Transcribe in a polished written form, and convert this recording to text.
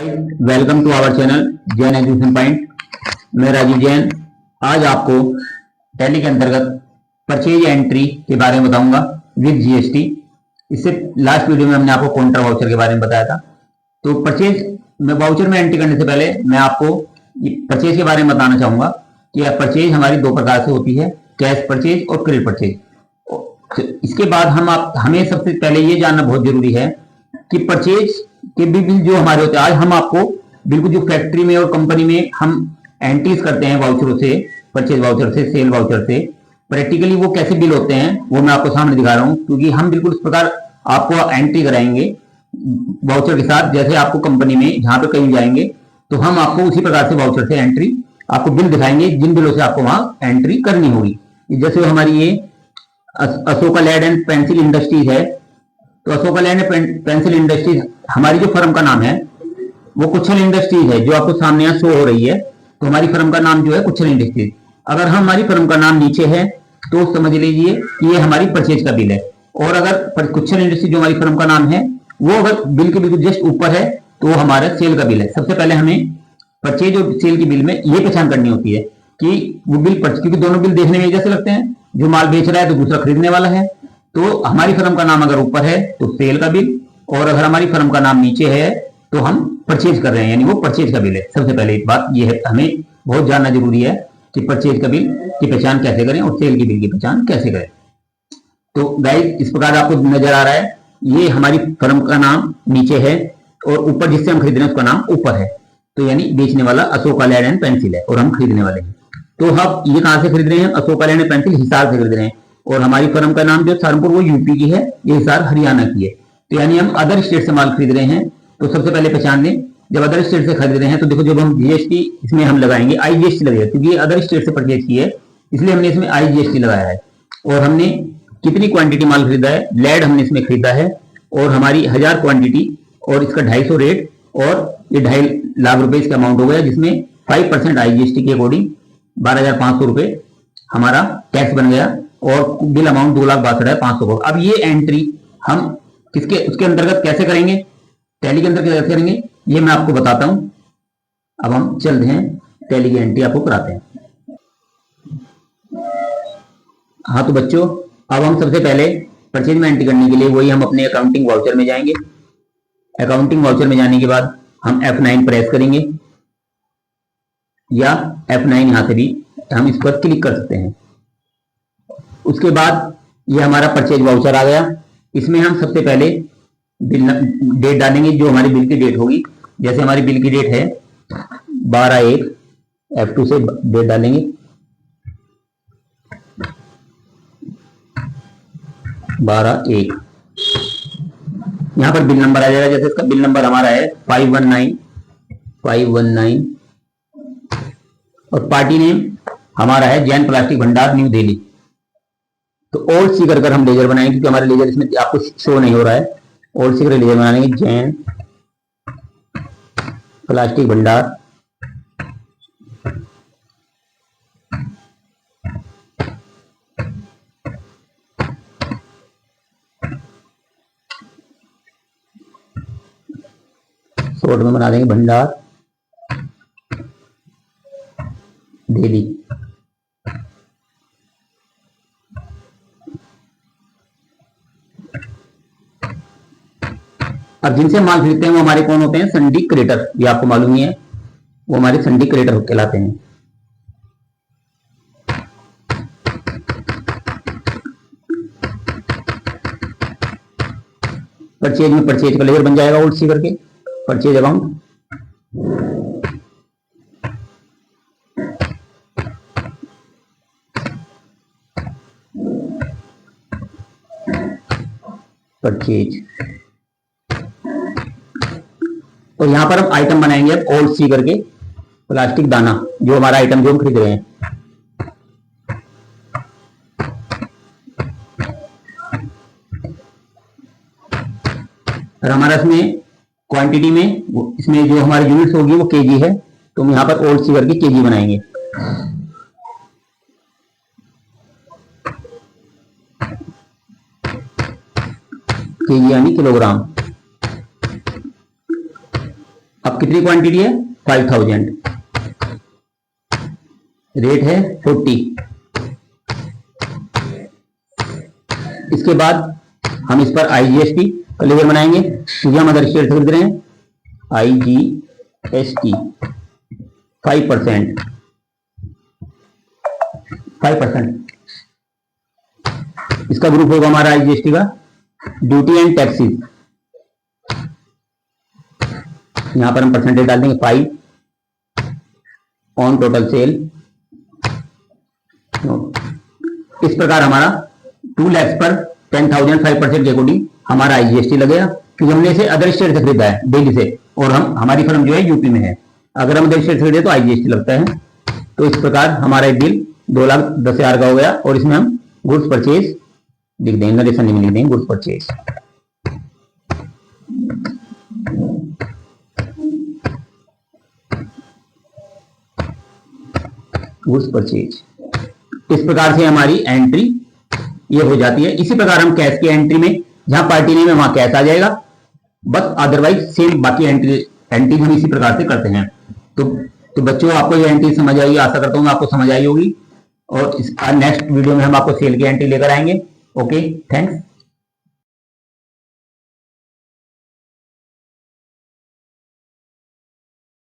Welcome to our channel Jain education point. मैं राजीव जैन आज आपको टैली के अंतर्गत परचेज एंट्री के बारे में बताऊंगा विद जीएसटी। इससे लास्ट वीडियो में हमने आपको काउंटर वाउचर के बारे में बताया था। तो परचेज में वाउचर में एंट्री करने से पहले मैं आपको परचेज के बारे में बताना चाहूंगा कि परचेज हमारी दो प्रकार से होती है, कैश परचेज और क्रेडिट परचेज। इसके बाद हमें सबसे पहले ये जानना बहुत जरूरी है कि परचेज के बिल जो हमारे होते हैं, आज हम आपको बिल्कुल जो फैक्ट्री में और कंपनी में हम एंट्रीज करते हैं वाउचरों से, परचेज वाउचर से, सेल वाउचर से, प्रैक्टिकली वो कैसे बिल होते हैं वो मैं आपको सामने दिखा रहा हूं। क्योंकि हम बिल्कुल इस प्रकार आपको एंट्री कराएंगे वाउचर के साथ, जैसे आपको कंपनी में जहां पे कहीं जाएंगे तो हम आपको उसी प्रकार से वाउचर से एंट्री आपको बिल दिखाएंगे, जिन बिलों से आपको वहां एंट्री करनी होगी। जैसे हमारी ये Ashoka lead and pencil industries है। तो अशोका लैंड पेंसिल इंडस्ट्रीज हमारी जो फर्म का नाम है वो कुच्छल इंडस्ट्रीज है, जो आपको सामने यहाँ शो हो रही है। तो हमारी फर्म का नाम जो है कुच्छल इंडस्ट्रीज। अगर हमारी फर्म का नाम नीचे है तो समझ लीजिए कि ये हमारी परचेज का बिल है। और अगर कुच्छल इंडस्ट्रीज जो हमारी फर्म का नाम है वो अगर बिल के बिल्कुल जस्ट ऊपर है तो वो हमारा सेल का बिल है। सबसे पहले हमें परचेज और सेल के बिल में ये पहचान करनी होती है कि वो बिल, क्योंकि दोनों बिल देखने में एक जैसे लगते हैं, जो माल बेच रहा है तो दूसरा खरीदने वाला है। तो हमारी फर्म का नाम अगर ऊपर है तो सेल का बिल, और अगर हमारी फर्म का नाम नीचे है तो हम परचेज कर रहे हैं, यानी वो परचेज का बिल है। सबसे पहले एक बात ये है, हमें बहुत जानना जरूरी है कि परचेज का बिल की पहचान कैसे करें और सेल की बिल की पहचान कैसे करें। तो गाइस इस प्रकार आपको नजर आ रहा है, ये हमारी फर्म का नाम नीचे है और ऊपर जिससे हम खरीद रहे हैं उसका नाम ऊपर है। तो यानी बेचने वाला अशोका लैंड एंड पेंसिल है और हम खरीदने वाले हैं। तो हम ये कहां से खरीद रहे हैं? Ashoka land and pencil Hisar से खरीद रहे हैं। और हमारी फर्म का नाम जो सहारनपुर वो यूपी की है, ये हिसार हरियाणा की है। तो यानी हम अदर स्टेट से माल खरीद रहे हैं। तो सबसे पहले पहचान लें, जब अदर स्टेट से खरीद रहे हैं तो देखो जब हम जीएसटी इसमें हम लगाएंगे, आईजीएसटी लगेगा, क्योंकि ये अदर स्टेट से परचेज की है इसलिए हमने इसमें आईजीएसटी लगाया है। और हमने कितनी क्वांटिटी माल खरीदा है, लेड हमने इसमें खरीदा है और हमारी 1000 क्वांटिटी और इसका 250 रेट और ये 2.5 लाख रुपए इसका अमाउंट हो गया, जिसमें 5% आईजीएसटी के अकॉर्डिंग 12,500 रुपए हमारा टैक्स बन गया और बिल अमाउंट 2,62,500 को। अब ये एंट्री हम किसके उसके अंतर्गत कैसे करेंगे, टैली के अंतर्गत कैसे करेंगे ये मैं आपको बताता हूं। अब हम चलते हैं टैली की एंट्री आपको कराते हैं। हाँ तो बच्चों, अब हम सबसे पहले परचेज में एंट्री करने के लिए वही हम अपने अकाउंटिंग वाउचर में जाएंगे। अकाउंटिंग वाउचर में जाने के बाद हम F9 प्रेस करेंगे या F9 यहां से भी हम इस पर क्लिक कर सकते हैं। उसके बाद ये हमारा परचेज वाउचर आ गया। इसमें हम सबसे पहले डेट डालेंगे, जो हमारी बिल की डेट होगी। जैसे हमारी बिल की डेट है 12/1, F2 से डेट डालेंगे 12/1। यहां पर बिल नंबर आ जाएगा। जैसे इसका बिल नंबर हमारा है 519 और पार्टी नेम हमारा है जैन प्लास्टिक भंडार न्यू दिल्ली। तो ओल्ड सीकर कर हम लेजर बनाएंगे, क्योंकि हमारे लेजर इसमें आपको शो नहीं हो रहा है। ओल्ड सीकर लेजर बनाएंगे जैन प्लास्टिक भंडार। शॉर्ट में बना देंगे भंडार दिल्ली। अब जिनसे माल खरीदते हैं वो हमारे कौन होते हैं? संडी क्रेटर। ये आपको मालूम ही है, वो हमारे संडी क्रेटर कहलाते हैं। परचेज में परचेज का लेजर बन जाएगा ओल्ड सी करके, परचेज अमाउंट। परचेज और यहां पर हम आइटम बनाएंगे अब ओल्ड सी करके प्लास्टिक दाना, जो हमारा आइटम जो हम खरीद रहे हैं। और हमारा इसमें क्वांटिटी में इसमें जो हमारी यूनिट्स होगी वो केजी है, तो हम यहां पर ओल्ड सी करके केजी बनाएंगे। केजी यानी किलोग्राम। अब कितनी क्वांटिटी है? 5000। रेट है 40। इसके बाद हम इस पर IGST का लेबर बनाएंगे, क्योंकि हम अदर स्टेट से खरीद रहे हैं। IGST 5%। इसका ग्रुप होगा हमारा IGST का ड्यूटी एंड टैक्सेस। यहां पर हम परसेंटेज डाल देंगे 5 ऑन टोटल सेल। इस प्रकार हमारा 2 लाख पर 10,000 5% के अकॉर्डिंग हमारा IGST लगेगा, क्योंकि हमने इसे अदर स्टेट से खरीदा है दिल्ली से, और हमारी फर्म जो है यूपी में है। अगर हम अदर स्टेट से खरीदे तो IGST लगता है। तो इस प्रकार हमारा एक बिल 2,10,000 का हो गया, और इसमें हम गुड्स परचेज लिख देंगे, नरेशन में लिख देंगे गुड्स परचेज। गुड्स परचेज इस प्रकार से हमारी एंट्री ये हो जाती है। इसी प्रकार हम कैश की एंट्री में, जहां पार्टी नेम है वहां कैश आ जाएगा, बस अदरवाइज सेम बाकी एंट्री हम इसी प्रकार से करते हैं। तो बच्चों, आपको ये एंट्री समझ आई, आशा करता हूँ आपको समझ आई होगी। और इस नेक्स्ट वीडियो में हम आपको सेल की एंट्री लेकर आएंगे। Okay, thanks.